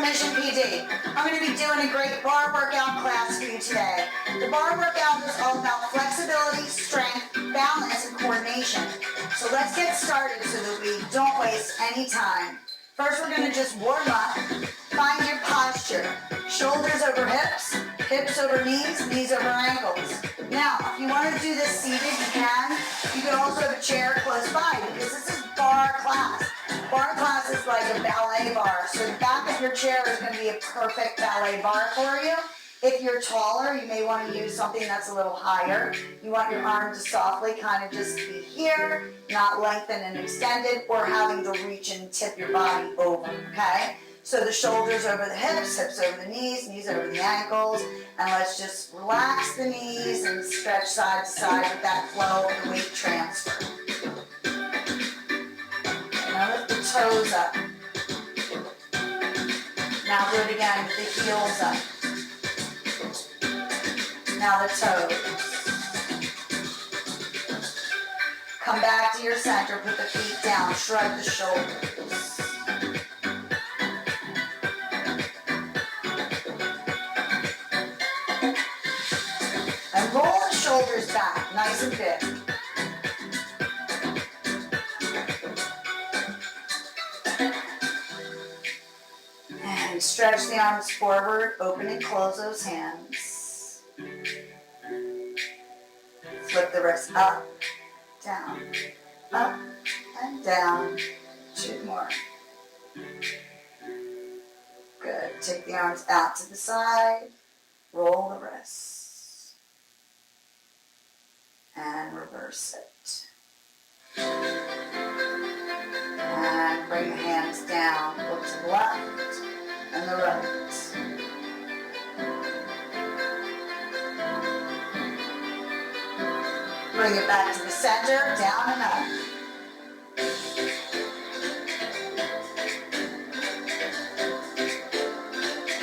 Mission PD. I'm going to be doing a great bar workout class for you today. The bar workout is all about flexibility, strength, balance, and coordination. So let's get started so that we don't waste any time. First, we're going to just warm up. Find your posture. Shoulders over hips, hips over knees, knees over ankles. Now, if you want to do this seated, you can. You can also have a chair close by because this is bar class. Bar class is like a ballet bar, so the back of your chair is going to be a perfect ballet bar for you. If you're taller, you may want to use something that's a little higher. You want your arm to softly kind of just be here, not lengthened and extended, or having to reach and tip your body over, okay? So the shoulders over the hips, hips over the knees, knees over the ankles, and let's just relax the knees and stretch side to side with that flow of the weight transfer. Now lift the toes up. Now do it again with the heels up. Now the toes. Come back to your center, put the feet down, shrug the shoulders. And roll the shoulders back, nice and big. And stretch the arms forward, open and close those hands. Flip the wrists up, down, up, and down. 2 more. Good. Take the arms out to the side. Roll the wrists. And reverse it. And bring the hands down. Look to the left and the right. Bring it back to the center, down and up.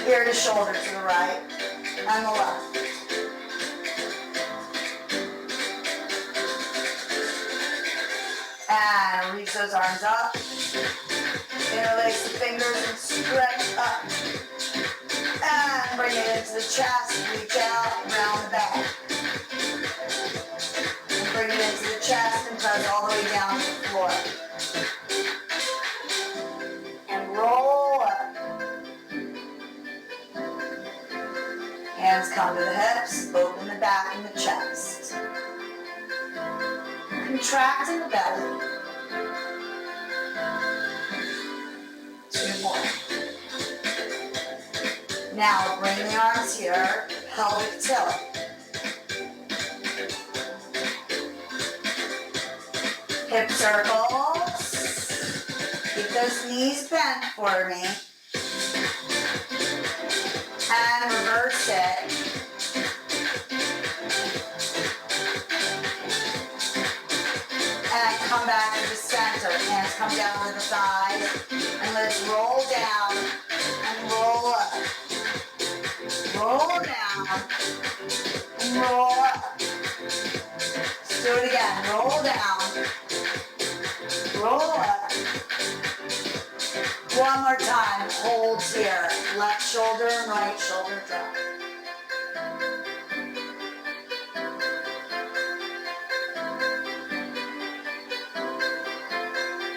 Here to shoulder to the right and the left. And reach those arms up. Interlace the fingers and stretch up. And bring it into the chest, reach out, round the back. Bring it into the chest and press all the way down to the floor. And roll up. Hands come to the hips, open the back and the chest. Contract in the belly. 2 more. Now bring the arms here, pelvic tilt. Hip circles. Keep those knees bent for me. And reverse it. And come back to the center. Hands come down to the side. And let's roll down and roll up. Roll down and roll up. Let's do it again. Roll down. Roll up. 1 more time. Hold here. Left shoulder and right shoulder drop.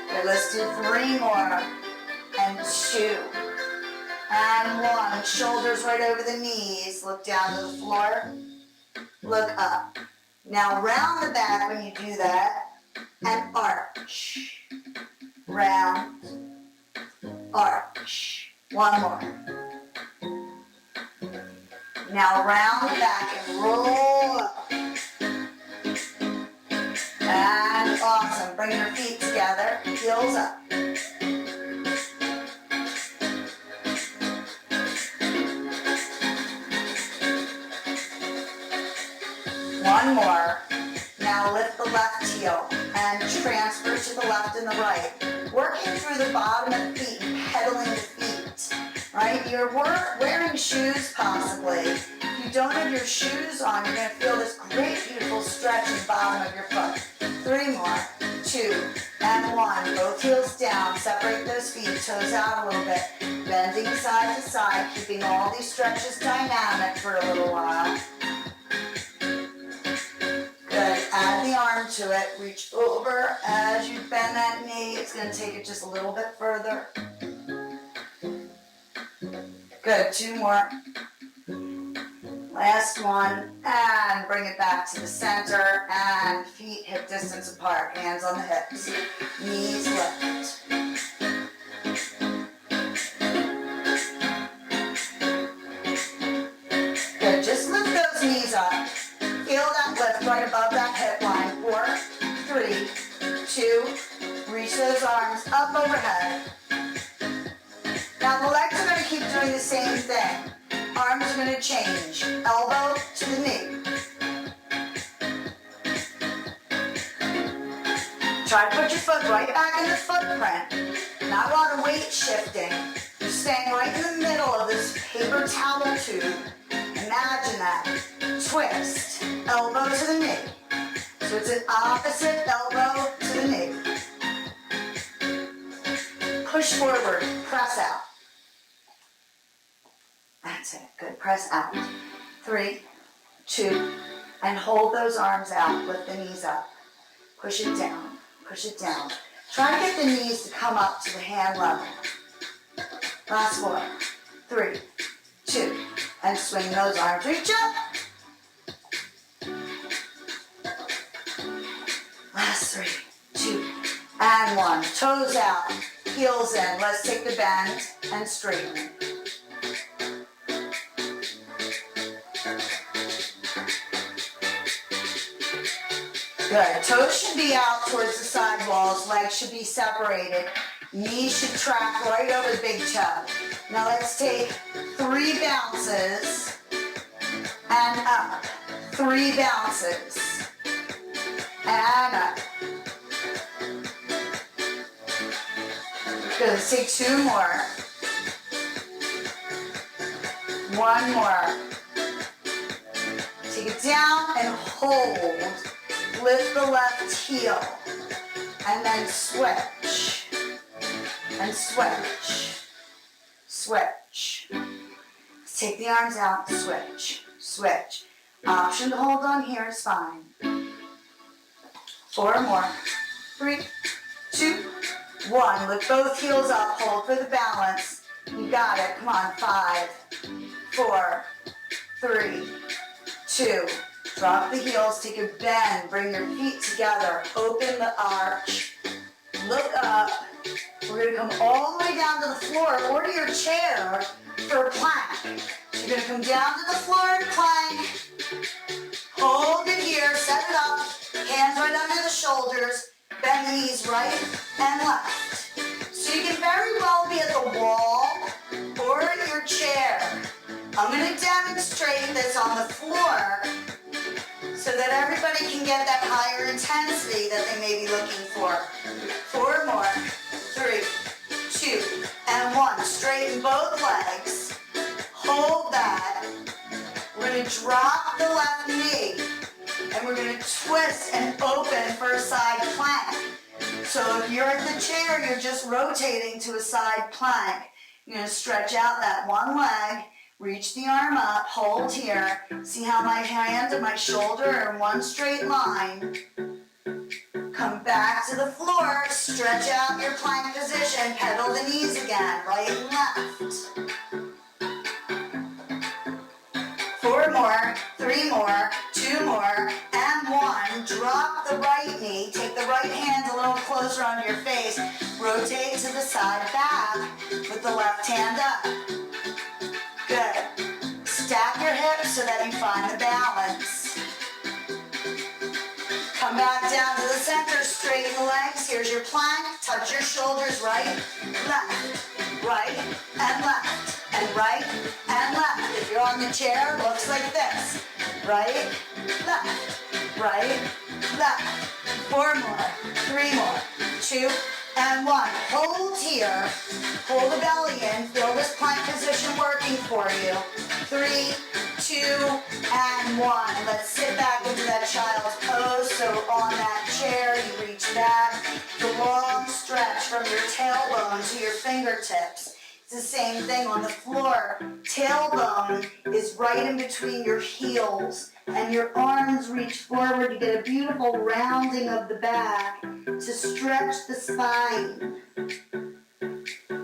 Okay, let's do 3 more. And 2. And 1. Shoulders right over the knees. Look down to the floor. Look up. Now round the back when you do that. And arch. Round. Arch. 1 more. Now round the back and roll up. And awesome. Bring your feet together. Heels up. One more. Now lift the left heel and transfer to the left and the right. Working through the bottom of the feet and pedaling the feet. Right? You're wearing shoes possibly. If you don't have your shoes on, you're going to feel this great, beautiful stretch in the bottom of your foot. 3 more. 2 and 1. Both heels down. Separate those feet. Toes out a little bit. bending side to side, keeping all these stretches dynamic for a little while. Good, add the arm to it, reach over as you bend that knee. It's gonna take it just a little bit further. Good, 2 more. Last one, and bring it back to the center, and feet hip distance apart, hands on the hips, knees lift. Good, just lift those knees up. Feel that lift right above that hip line. 4, 3, 2, reach those arms up overhead. Now the legs are going to keep doing the same thing. Arms are going to change. Elbow to the knee. Try to put your foot right back in the footprint. Not a lot of weight shifting. You're staying right in the middle of this paper towel tube. Imagine that. Twist. Elbow to the knee. So it's an opposite elbow to the knee. Push forward. Press out. That's it. Good. Press out. 3, 2, and hold those arms out. Lift the knees up. Push it down. Push it down. Try to get the knees to come up to the hand level. Last 4, 3, 2, and swing those arms. Reach up. Last 3, 2, and 1. Toes out. Heels in. Let's take the bend and straighten. Good. Toes should be out towards the side walls. Legs should be separated. Knees should track right over the big toe. Now let's take 3 bounces and up. 3 bounces and up. Good. Let's take 2 more. 1 more. Take it down and hold. Lift the left heel, and then switch, and switch, switch. Let's take the arms out, switch, switch. Option to hold on here is fine. 4 more. 3, 2, 1. Lift both heels up, hold for the balance. You got it. Come on. 5, 4, 3, 2. Drop the heels, take a bend, bring your feet together, open the arch, look up. We're going to come all the way down to the floor or to your chair for a plank. So you're going to come down to the floor, plank, hold it here, set it up, hands right under the shoulders, bend the knees right and left. So you can very well be at the wall or at your chair. I'm going to demonstrate this on the floor so that everybody can get that higher intensity that they may be looking for. 4 more. 3, 2, and 1. Straighten both legs. Hold that. We're going to drop the left knee, and we're going to twist and open for a side plank. So if you're at the chair, you're just rotating to a side plank. You're going to stretch out that one leg. Reach the arm up, hold here. See how my hand and my shoulder are in one straight line. Come back to the floor, stretch out your plank position, pedal the knees again, right and left. 4 more, 3 more, 2 more, and 1. Drop the right knee, take the right hand a little closer on your face, rotate to the side back with the left hand up. Good. Stack your hips so that you find the balance. Come back down to the center, straighten the legs. Here's your plank. Touch your shoulders right, left, right, and left, and right, and left. If you're on the chair, it looks like this. Right, left, right, left. 4 more, 3 more, 2, and 1. Hold here. Pull the belly in. Feel this plank position working for you. 3, 2, and 1. Let's sit back into that child's pose. So on that chair, you reach back. The long stretch from your tailbone to your fingertips. It's the same thing on the floor. Tailbone is right in between your heels, and your arms reach forward. You get a beautiful rounding of the back to stretch the spine.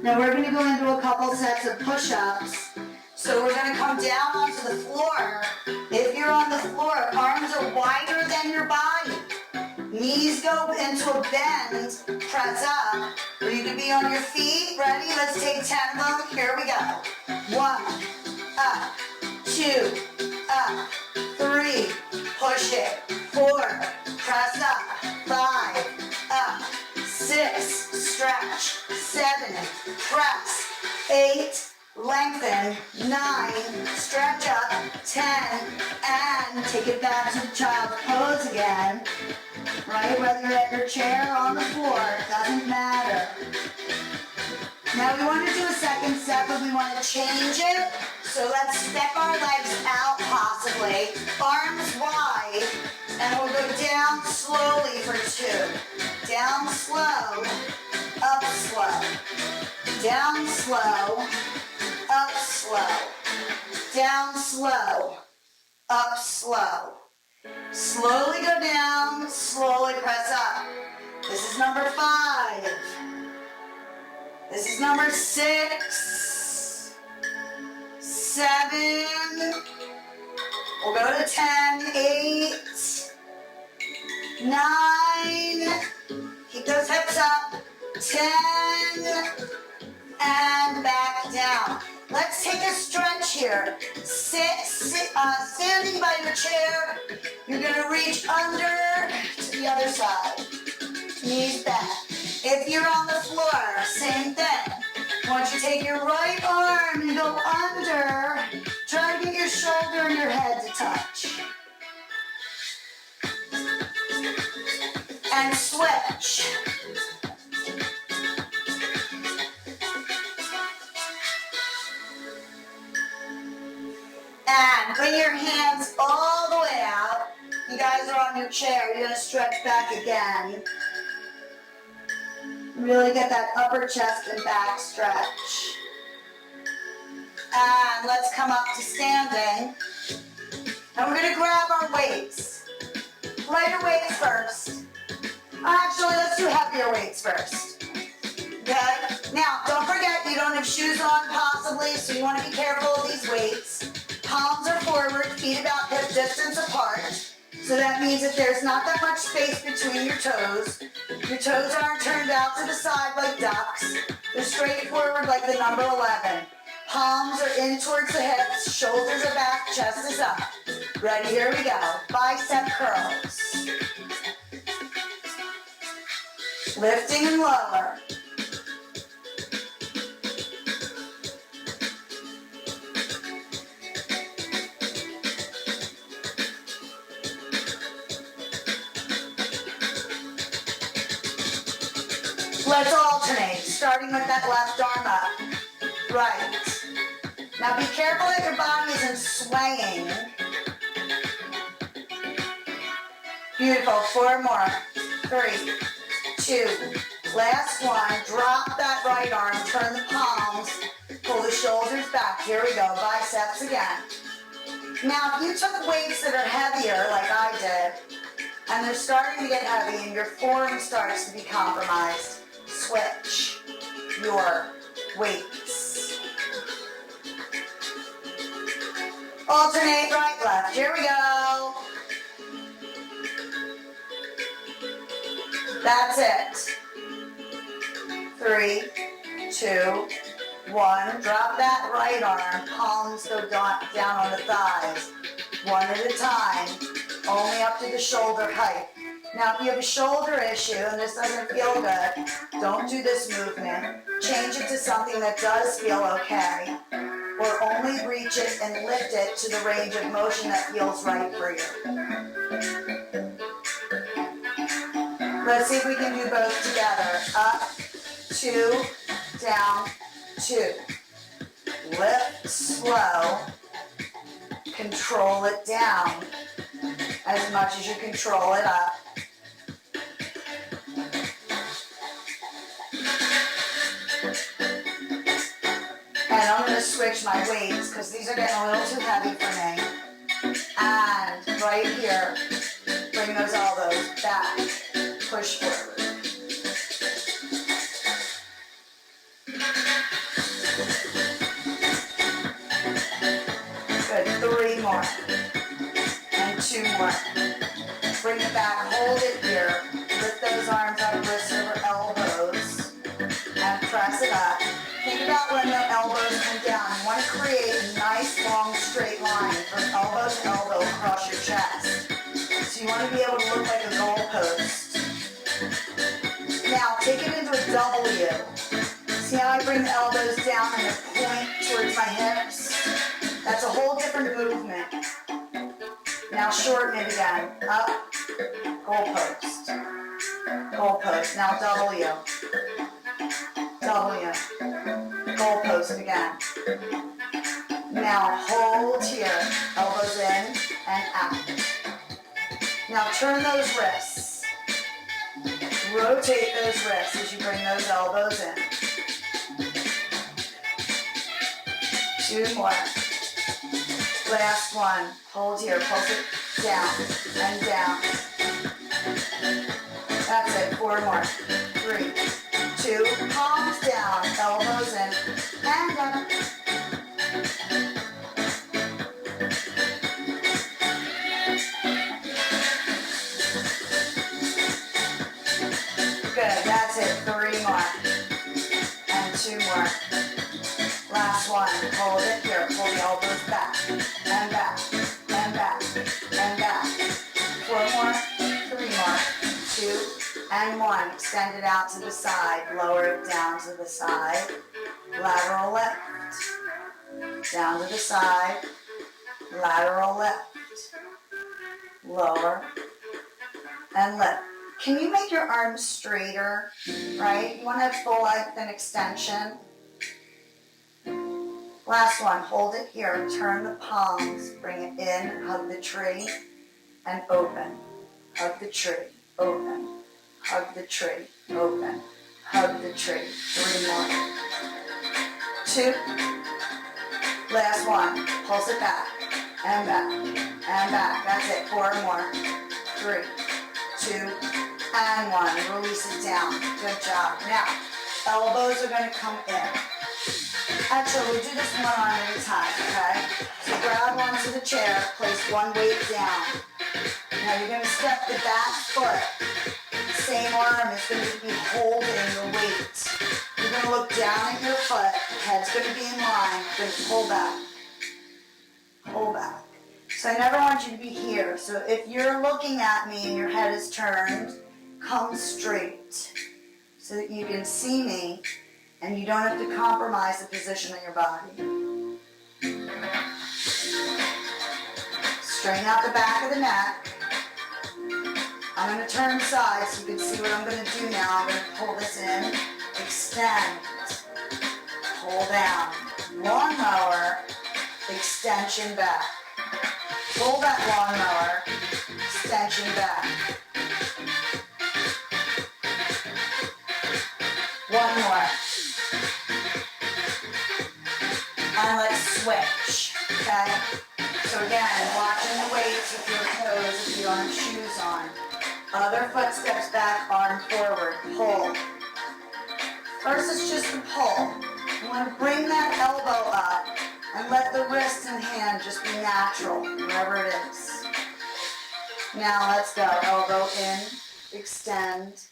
Now we're going to go into a couple sets of push-ups. So we're going to come down onto the floor. If you're on the floor, arms are wider than your body. Knees go into a bend, press up. Or you can be on your feet. Ready? Let's take 10 of them. Here we go. 1, up, 2, up, 3, push it, 4, press up, 5, up, 6, stretch, 7, press, 8, lengthen, 9, stretch up, 10, and take it back to the child's pose again. Right, whether you're at your chair or on the floor, it doesn't matter. Now we want to do a second set, but we want to change it. So let's step our legs out possibly, arms wide, and we'll go down slowly for 2. Down slow, up slow. Down slow, up slow. Down slow, up slow. Slowly go down, slowly press up. This is number 5. This is number 6, 7. We'll go to 10, 8, 9. Keep those hips up. 10, and back down. Let's take a stretch here. Standing by your chair, you're going to reach under to the other side. Knees back. If you're on the floor, same thing. Once you take your right arm and go under, try to get your shoulder and your head to touch. And switch. And bring your hands all the way out. You guys are on your chair. You're going to stretch back again. Really get that upper chest and back stretch. And let's come up to standing. And we're going to grab our weights. Lighter weights first. Actually, let's do heavier weights first. Okay? Now, don't forget you don't have shoes on possibly, so you want to be careful of these weights. Palms are forward, feet about hip distance apart. So that means that there's not that much space between your toes. Your toes aren't turned out to the side like ducks. They're straight forward like the number 11. Palms are in towards the hips, shoulders are back, chest is up. Ready, here we go. Bicep curls. Lifting and lower. Let's alternate, starting with that left arm up. Right. Now be careful that your body isn't swaying. Beautiful, 4 more. 3, 2, last one. Drop that right arm, turn the palms, pull the shoulders back. Here we go, biceps again. Now, if you took weights that are heavier, like I did, and they're starting to get heavy and your form starts to be compromised, switch your weights. Alternate right, left. Here we go. That's it. 3, 2, 1. Drop that right arm. Palms go down on the thighs. One at a time. Only up to the shoulder height. Now, if you have a shoulder issue and this doesn't feel good, don't do this movement. Change it to something that does feel okay. Or only reach it and lift it to the range of motion that feels right for you. Let's see if we can do both together. Up, 2, down, 2. Lift slow. Control it down as much as you control it up. gonna switch my weights because these are getting a little too heavy for me. And right here, bring those elbows back, push forward. Good, 3 more. And 2 more. Bring it back, hold it here. Lift those arms up, wrists over elbows, and press it up. Think about when the elbows come down. You want to create a nice, long, straight line from elbow to elbow across your chest. So you want to be able to look like a goalpost. Now, take it into a W. See how I bring the elbows down and the point towards my hips? That's a whole different movement. Now shorten it again. Up, goalpost. Goalpost. Now W. W. Goalpost again. Now hold here. Elbows in and out. Now turn those wrists. Rotate those wrists as you bring those elbows in. 2 more. Last one. Hold here. Pulse it down and down. That's it. 4 more. 3, 2. Palms down. Elbows in and up. Good. That's it. 3 more. And 2 more. Last one. Hold it here. Pull the elbows back and back and back and back. 4 more. 3 more. 2 and 1. Extend it out to the side. Lower it down to the side. Lateral left. Down to the side. Lateral left. Lower and lift. Can you make your arms straighter? Right? You want to have full length and extension. Last one, hold it here, turn the palms, bring it in, hug the tree, and open. Hug the tree, open. Hug the tree, open. Hug the tree. 3 more. 2. Last one, pulse it back, and back, and back. That's it, 4 more. 3, 2, and 1. Release it down. Good job. Now, elbows are going to come in. Actually, we'll do this one arm at a time, okay? So grab onto the chair, place one weight down. Now you're going to step the back foot. Same arm is going to be holding the weight. You're going to look down at your foot. Head's going to be in line. You're going to pull back. Pull back. So I never want you to be here. So if you're looking at me and your head is turned, come straight so that you can see me. And you don't have to compromise the position of your body. Straighten out the back of the neck. I'm going to turn sides so you can see what I'm going to do now. I'm going to pull this in, extend, pull down. Lawnmower, extension back. Pull that lawnmower, extension back. 1 more. And let's switch, okay? So again, watching the weights with your toes if you don't have shoes on. Other foot steps back, arm forward, pull. First it's just a pull. You want to bring that elbow up and let the wrist and hand just be natural, wherever it is. Now let's go. Elbow in, extend,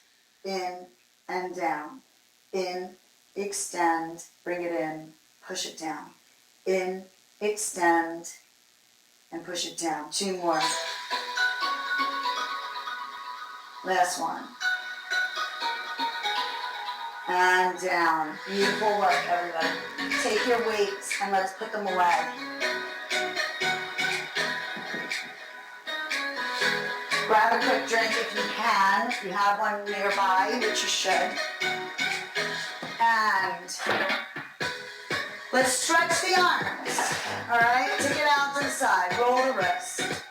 in, and down. In, extend, bring it in, push it down. In, extend, and push it down. 2 more. Last one. And down. Beautiful work, everybody. Take your weights and let's put them away. Grab a quick drink if you can, if you have one nearby, which you should. And let's stretch the arms. All right, take it out to the side. Roll the wrist.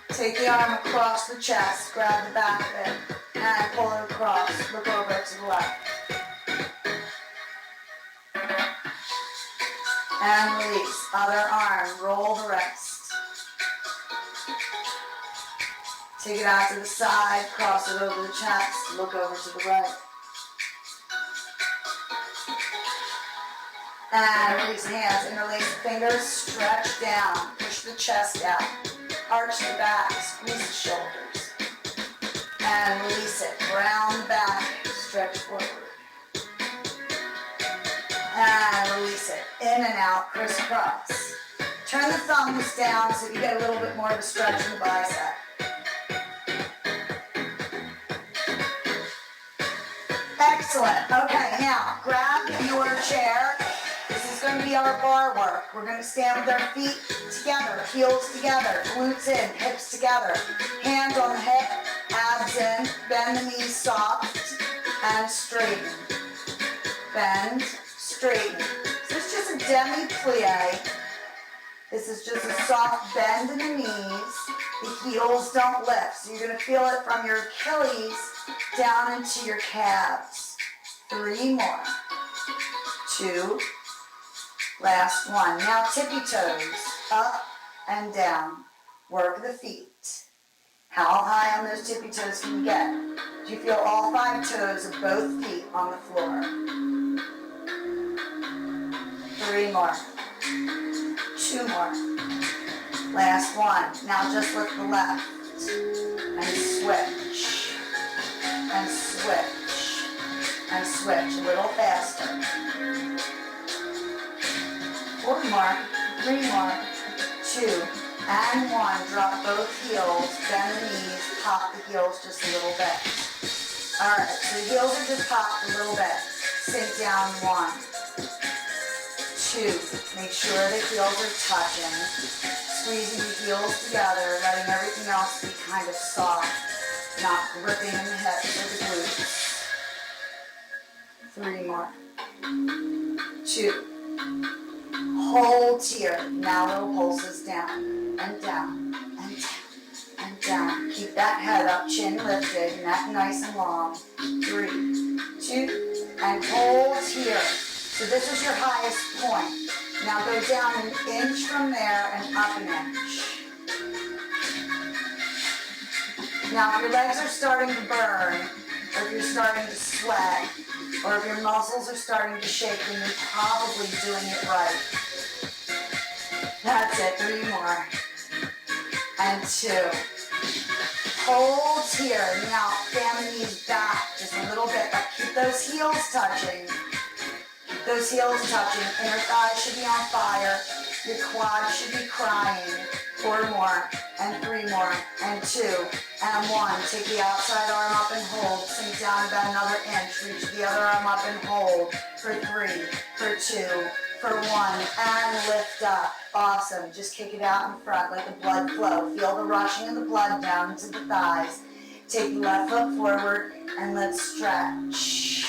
Take the arm across the chest. Grab the back of it and pull it across. Look over to the left. And release. Other arm, roll the wrist. Take it out to the side, cross it over the chest, look over to the right. And release hands, interlace the fingers, stretch down, push the chest out, arch the back, squeeze the shoulders. And release it, round back, stretch forward. And release it, in and out, crisscross. Turn the thumbs down so you get a little bit more of a stretch in the bicep. Excellent. Okay, now grab your chair. This is going to be our bar work. We're going to stand with our feet together, heels together, glutes in, hips together. Hand on the hip, abs in, bend the knees soft, and straighten. Bend, straighten. So it's just a demi-plie. This is just a soft bend in the knees. The heels don't lift. So you're going to feel it from your Achilles down into your calves. 3 more. 2. Last one. Now tippy toes. Up and down. Work the feet. How high on those tippy toes can you get? Do you feel all 5 toes of both feet on the floor? 3 more. 2 more. Last one. Now just lift the left. And switch. And switch. And switch. A little faster. 4 more. 3 more. 2. And 1. Drop both heels. Bend the knees. Pop the heels just a little bit. Alright, so the heels are just popped a little bit. Sink down. 1. 2. Make sure the heels are touching. Squeezing the heels together, letting everything else be kind of soft, not gripping in the hips or the glutes. 3 more. 2. Hold here. Now little pulses down, and down, and down, and down. Keep that head up, chin lifted, neck nice and long. 3, 2, and hold here. So this is your highest point. Now go down an inch from there and up an inch. Now if your legs are starting to burn, or if you're starting to sweat, or if your muscles are starting to shake, then you're probably doing it right. That's it, 3 more. And 2. Hold here. Now fan the knees back just a little bit, but keep those heels touching. Those heels touching, inner thighs should be on fire, your quads should be crying. 4 more, and 3 more, and 2, and 1. Take the outside arm up and hold, sink down about another inch, reach the other arm up and hold, for 3, for 2, for 1, and lift up. Awesome, just kick it out in front, let the blood flow. Feel the rushing of the blood down into the thighs. Take the left foot forward, and let's stretch.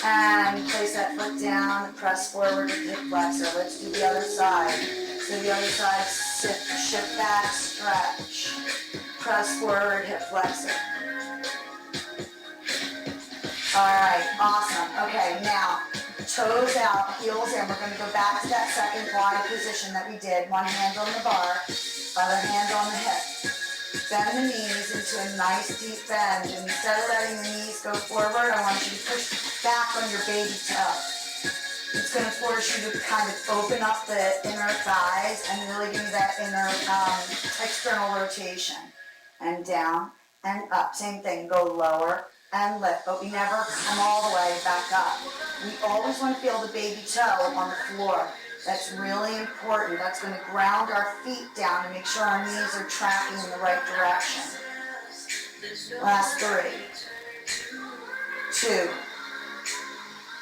And place that foot down, press forward with hip flexor. Let's do the other side. So the other side, shift back, stretch. Press forward, hip flexor. Alright, awesome. Okay, now, toes out, heels in. We're going to go back to that second wide position that we did. One hand on the bar, other hand on the hip. Bend the knees into a nice deep bend. And instead of letting the knees go forward, I want you to push back on your baby toe. It's going to force you to kind of open up the inner thighs and really give you that inner external rotation. And down and up. Same thing. Go lower and lift. But we never come all the way back up. We always want to feel the baby toe on the floor. That's really important. That's going to ground our feet down and make sure our knees are tracking in the right direction. Last 3, 2,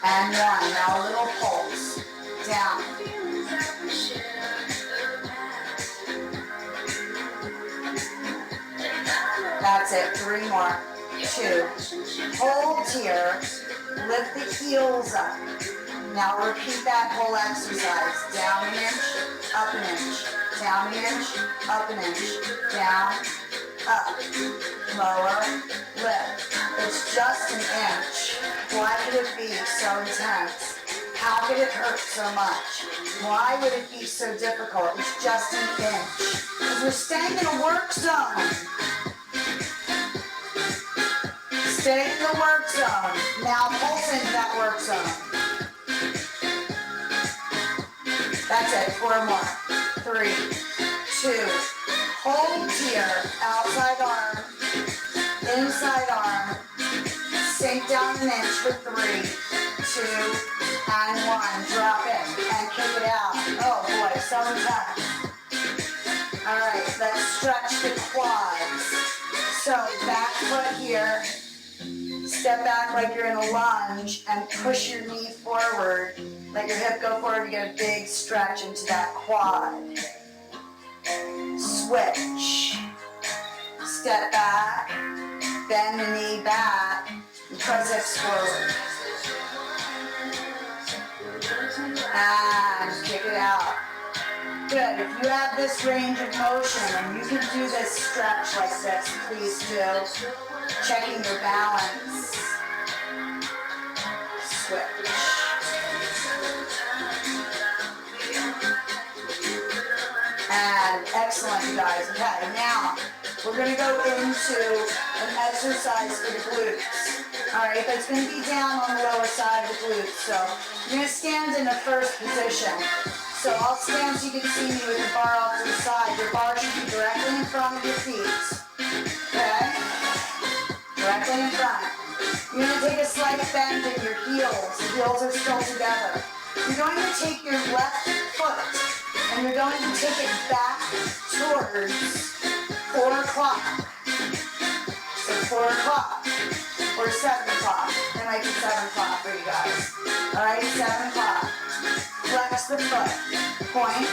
and 1. Now a little pulse. Down. That's it. 3 more. 2. Hold here. Lift the heels up. Now repeat that whole exercise. Down an inch, up an inch. Down an inch, up an inch. Down, up, lower, lift. It's just an inch. Why would it be so intense? How could it hurt so much? Why would it be so difficult? It's just an inch. Because we're staying in a work zone. Stay in the work zone. Now pulse into that work zone. That's it. 4 more. 3, 2. Hold here. Outside arm. Inside arm. Sink down an inch for 3, 2, and 1. Drop it and kick it out. Oh boy, sometimes. All right, let's stretch the quads. So back foot here. Step back like you're in a lunge and push your knee forward. Let your hip go forward. You get a big stretch into that quad. Switch. Step back. Bend the knee back. And press hips forward. And kick it out. Good. If you have this range of motion and you can do this stretch like this, please do. Checking your balance. Switch. And excellent, you guys. Okay, now we're going to go into an exercise for the glutes. All right, but it's going to be down on the lower side of the glutes. So you're going to stand in the first position. So I'll stand so you can see me with the bar off to the side. Your bar should be directly in front of your feet. Okay? Directly in front. You're going to take a slight bend in your heels. The heels are still together. You're going to take your left foot and you're going to take it back towards 4 o'clock. So 4 o'clock or 7 o'clock. It might be 7 o'clock for you guys. All right, 7 o'clock. Flex the foot. Point,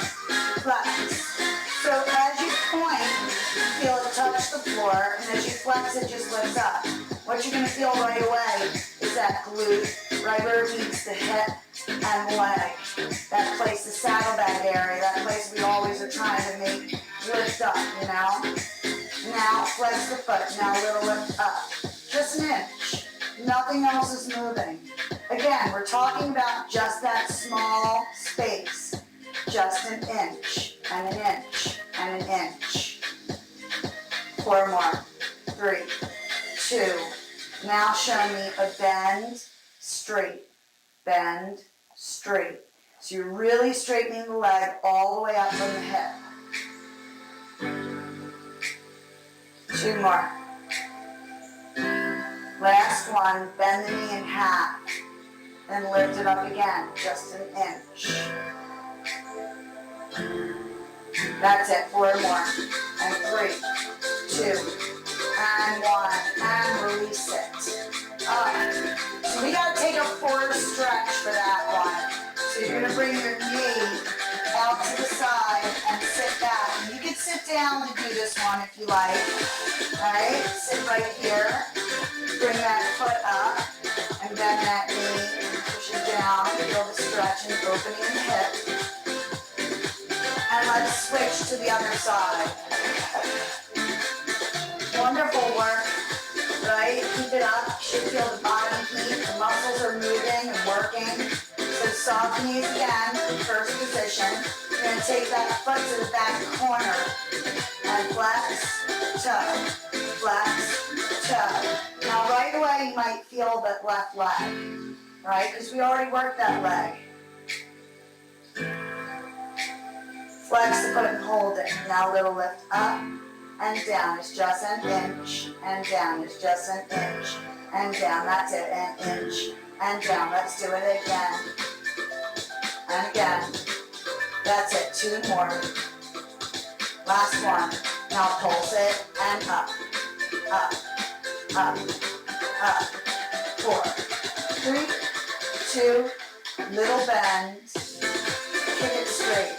flex. So as you point, feel it touch the floor, and as you flex, it just lifts up. What you're going to feel right away is that glute, right where it meets the hip and leg. That place, the saddlebag area, that place we always are trying to make lift up, you know? Now, flex the foot. Now, a little lift up. Just an inch. Nothing else is moving. Again, we're talking about just that small space. Just an inch, and an inch, and an inch. 4 more. 3, 2. Now show me a bend, straight. Bend, straight. So you're really straightening the leg all the way up from the hip. 2 more. Last one, bend the knee in half. Then lift it up again, just an inch. That's it, 4 more. And 3, 2, and 1, and release it. Up. So we gotta take a forward stretch for that one. So you're gonna bring your knee out to the side and sit back. And you can sit down to do this one if you like. Alright, sit right here. Bring that foot up and bend that knee. Push it down. Feel the stretch and opening in the hip. And let's switch to the other side. Wonderful work, right? Keep it up. You should feel the body heat. The muscles are moving and working. So soft knees again, first position. You're going to take that foot to the back corner. And flex, toe, flex, toe. Now right away you might feel that left leg, right? Because we already worked that leg. Flex the foot and hold it. Now a little lift up and down. It's just an inch and down. It's just an inch and down. That's it. An inch and down. Let's do it again. And again. That's it. 2 more. Last one. Now pulse it and up. Up. Up. Up. 4. 3, 2. Little bend. Kick it straight.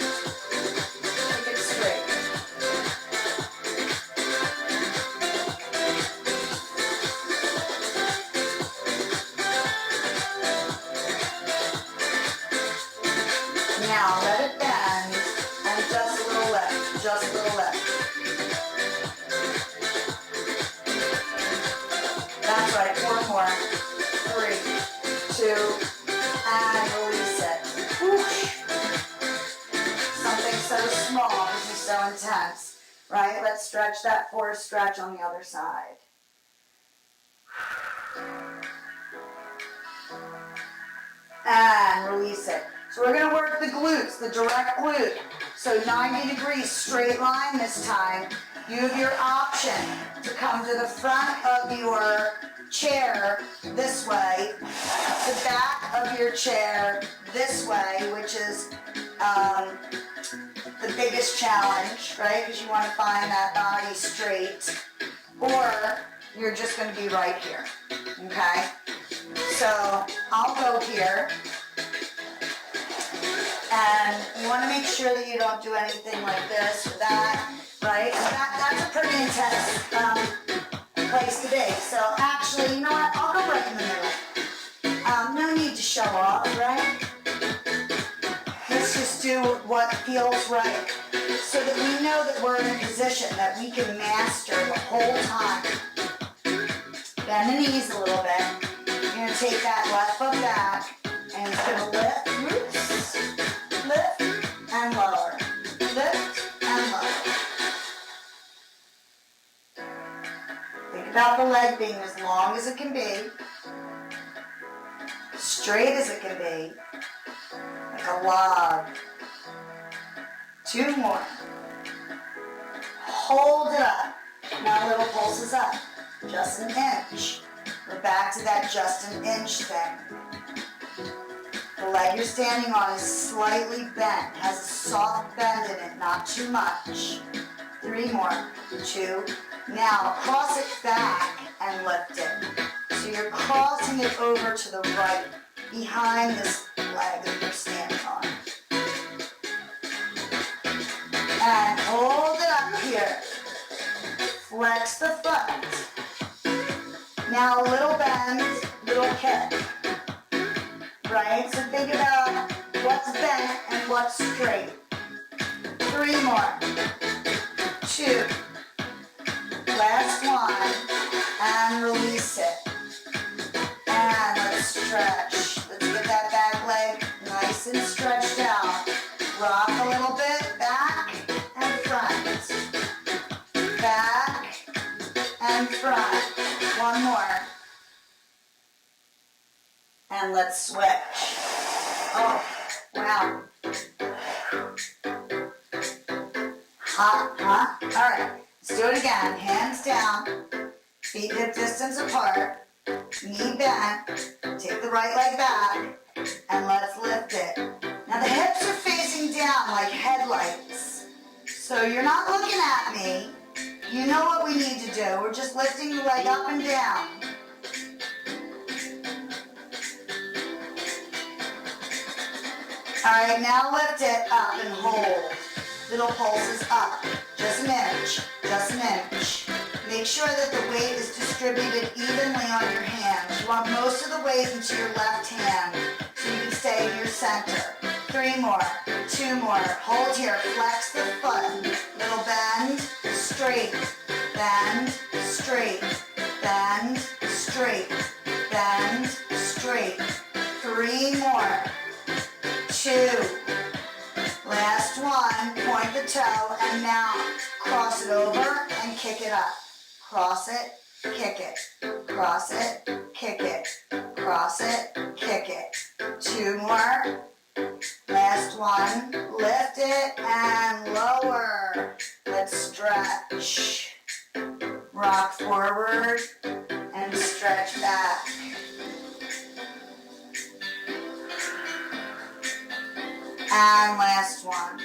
Now let it bend and just a little lift, just a little lift. That's right, 4 more. 3, 2, and release it. right? Let's stretch that forced stretch on the other side. And release it. So we're going to work the glutes, the direct glute. So 90 degrees straight line this time. You have your option to come to the front of your chair this way, the back of your chair this way, which is the biggest challenge, right? Because you want to find that body straight. Or you're just going to be right here, okay? So I'll go here. And you want to make sure that you don't do anything like this or that, right? That's a pretty intense place to be. So actually, you know what? I'll go right in the middle. No need to show off, right? Let's just do what feels right so that we know that we're in a position that we can master the whole time. Bend the knees a little bit. You're going to take that left foot back and it's going to lift, roots, lift and lower, lift and lower. Think about the leg being as long as it can be, straight as it can be, like a log. 2 more. Hold it up. Now little pulses up, just an inch. We're back to that just an inch thing. The leg you're standing on is slightly bent, has a soft bend in it, not too much. 3 more. 2. Now cross it back and lift it. So you're crossing it over to the right, behind this leg that you're standing on. And hold it up here. Flex the foot. Now a little bend, little kick. Right? So think about what's bent and what's straight. 3 more. 2. Last one. And release it. And let's stretch. Let's get that back leg nice and stretched out. Rock a little bit. Back and front. Back and front. 1 more. And let's switch. Oh, wow. All right, let's do it again. Hands down, feet hip distance apart, knee bent, take the right leg back, and let's lift it. Now the hips are facing down like headlights. So you're not looking at me. You know what we need to do. We're just lifting the leg up and down. All right, now lift it up and hold. Little pulses up. Just an inch. Just an inch. Make sure that the weight is distributed evenly on your hands. You want most of the weight into your left hand so you can stay in your center. 3 more. 2 more. Hold here. Flex the foot. Little bend. Straight. Bend. Straight. Bend. Straight. Bend. Straight. 3 more. 2. Last one. Point the toe and now cross it over and kick it up. Cross it, kick it. Cross it, kick it. Cross it, kick it. 2 more. Last one. Lift it and lower. Let's stretch. Rock forward and stretch back. And last one.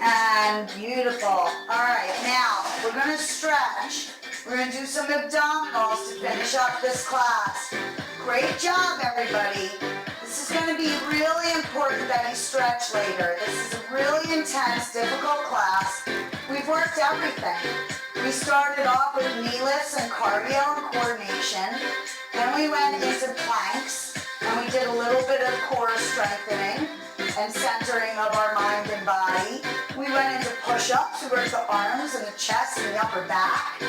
And beautiful. All right, now we're going to stretch. We're going to do some abdominals to finish up this class. Great job, everybody. This is going to be really important that you stretch later. This is a really intense, difficult class. We've worked everything. We started off with knee lifts and cardio and coordination. Then we went into planks. And we did a little bit of core strengthening and centering of our mind and body. We went into push-ups. We worked the arms and the chest and the upper back,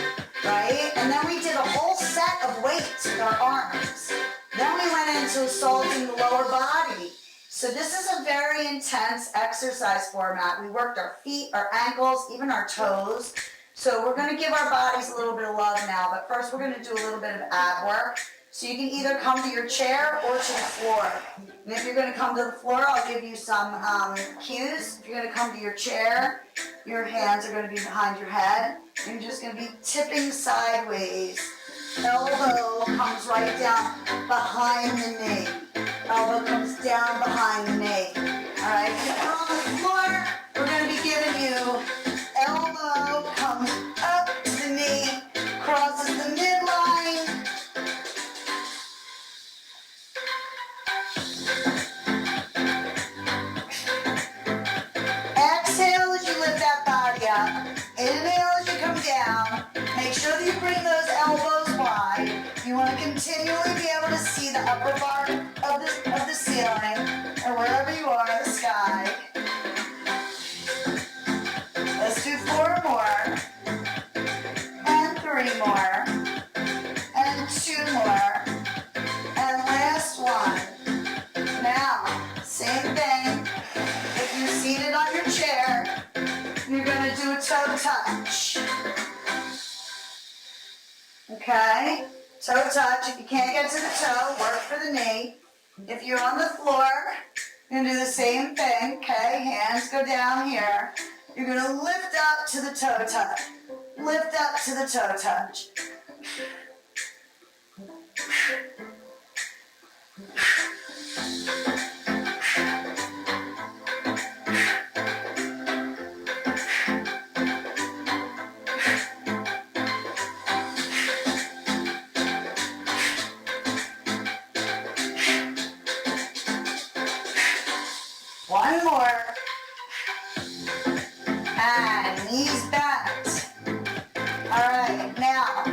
right? And then we did a whole set of weights with our arms. Then we went into assaulting the lower body. So this is a very intense exercise format. We worked our feet, our ankles, even our toes. So we're gonna give our bodies a little bit of love now, but first we're gonna do a little bit of ab work. So you can either come to your chair or to the floor. And if you're gonna come to the floor, I'll give you some cues. If you're gonna come to your chair, your hands are gonna be behind your head. You're just gonna be tipping sideways. Elbow comes right down behind the knee. Elbow comes down behind the knee. All right, if you're on the floor, we're going to be giving you elbow comes up to the knee, crosses the midline. Exhale as you lift that body up. Inhale as you come down. Make sure that you bring those elbows wide. You want to continually be able to see the upper part of the ceiling, or wherever you are, the sky. Let's do 4 more, and 3 more, and 2 more, and last one. Now, same thing. If you're seated on your chair, you're going to do a toe touch. Okay? Toe touch. If you can't get to the toe, work for the knee. If you're on the floor, you're going to do the same thing. Okay? Hands go down here. You're going to lift up to the toe touch. Lift up to the toe touch. One more. And knees bent. All right, now,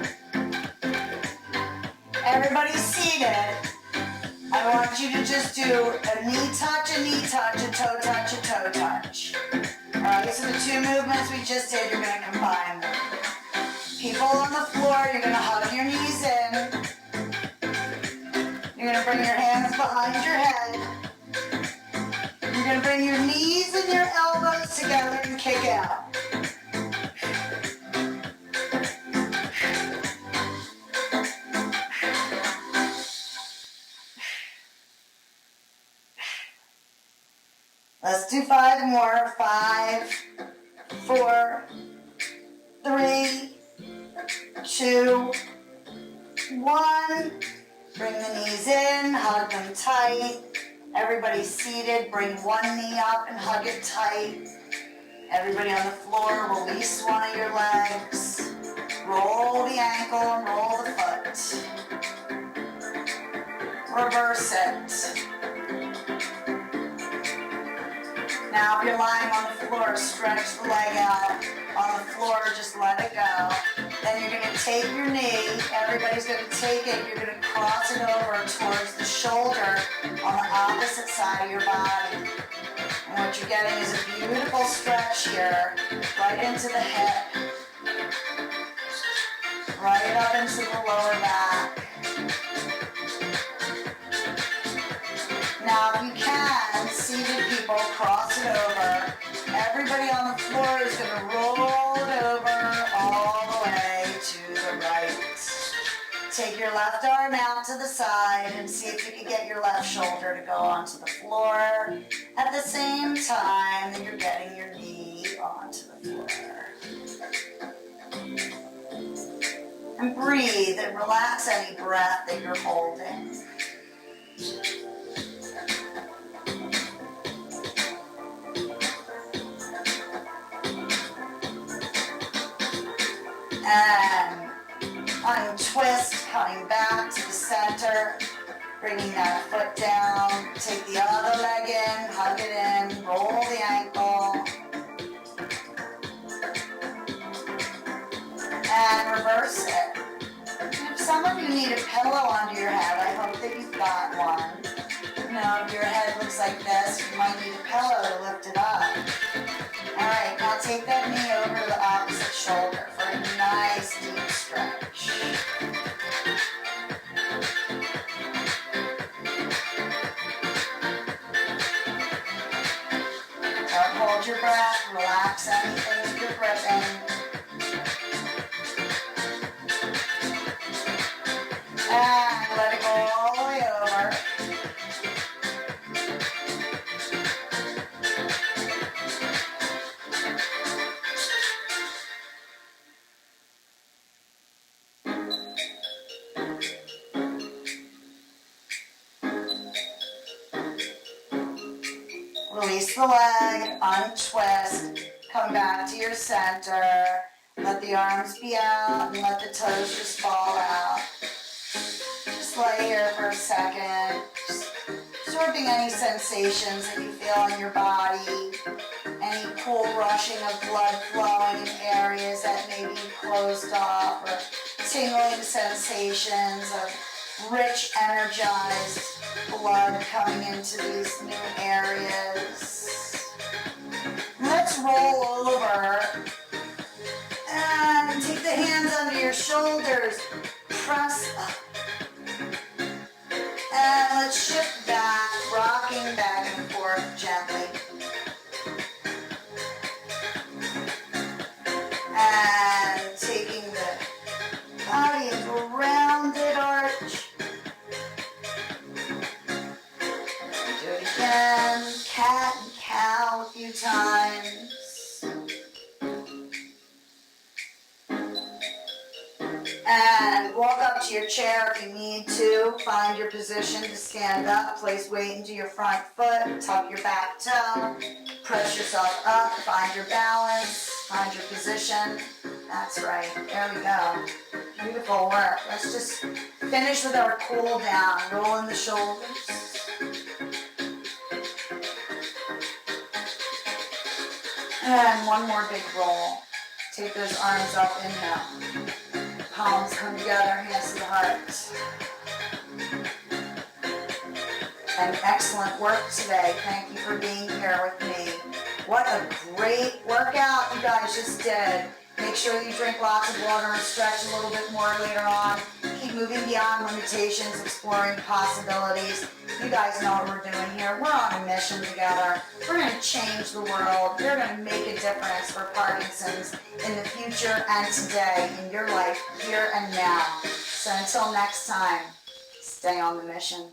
everybody's seated. I want you to just do a knee touch, a toe touch, a toe touch. All right, so the 2 movements we just did, you're going to combine them. People on the floor, you're going to hug your knees in. You're going to bring your hands behind your head. You're going to bring your knees and your elbows together and kick out. Let's do 5 more. 5, 4, 3, 2, 1. Bring the knees in, hug them tight. Everybody seated, bring one knee up and hug it tight. Everybody on the floor, release one of your legs. Roll the ankle and roll the foot. Reverse it. Now if you're lying on the floor, stretch the leg out. On the floor, just let it go. Then you're going to take your knee, everybody's going to take it, you're going to cross it over towards the shoulder on the opposite side of your body. And what you're getting is a beautiful stretch here, right into the hip, right up into the lower back. Now if you can, seated people, cross it over. Everybody on the floor is going to roll it over all the way to the right. Take your left arm out to the side and see if you can get your left shoulder to go onto the floor at the same time that you're getting your knee onto the floor. And breathe and relax any breath that you're holding. And untwist, coming back to the center, bringing that foot down. Take the other leg in, hug it in, roll the ankle. And reverse it. And if some of you need a pillow under your head, I hope that you've got one. You know, if your head looks like this, you might need a pillow to lift it up. All right, now take that knee over to the opposite shoulder for a nice deep stretch. hold your breath, relax anything you're gripping. And let it go all the way over. Release the leg, untwist, come back to your center. Let the arms be out and let the toes just fall out. Just lay here for a second, just absorbing any sensations that you feel in your body, any cool rushing of blood flowing in areas that may be closed off, or tingling sensations of rich, energized blood coming into these new areas. Let's roll over and take the hands under your shoulders, press up. And let's shift back, rocking back and forth gently. And taking the body into a rounded arch. Do it again, cat and cow a few times. And walk up to your chair if you need to. Find your position to stand up. Place weight into your front foot. Tuck your back toe. Press yourself up. Find your balance. Find your position. That's right. There we go. Beautiful work. Let's just finish with our cool down. Roll in the shoulders. And one more big roll. Take those arms up. Inhale. Palms come together, hands to the heart. And excellent work today. Thank you for being here with me. What a great workout you guys just did. Make sure you drink lots of water and stretch a little bit more later on. Keep moving beyond limitations, exploring possibilities. You guys know what we're doing here. We're on a mission together. We're going to change the world. We're going to make a difference for Parkinson's in the future and today in your life, here and now. So until next time, stay on the mission.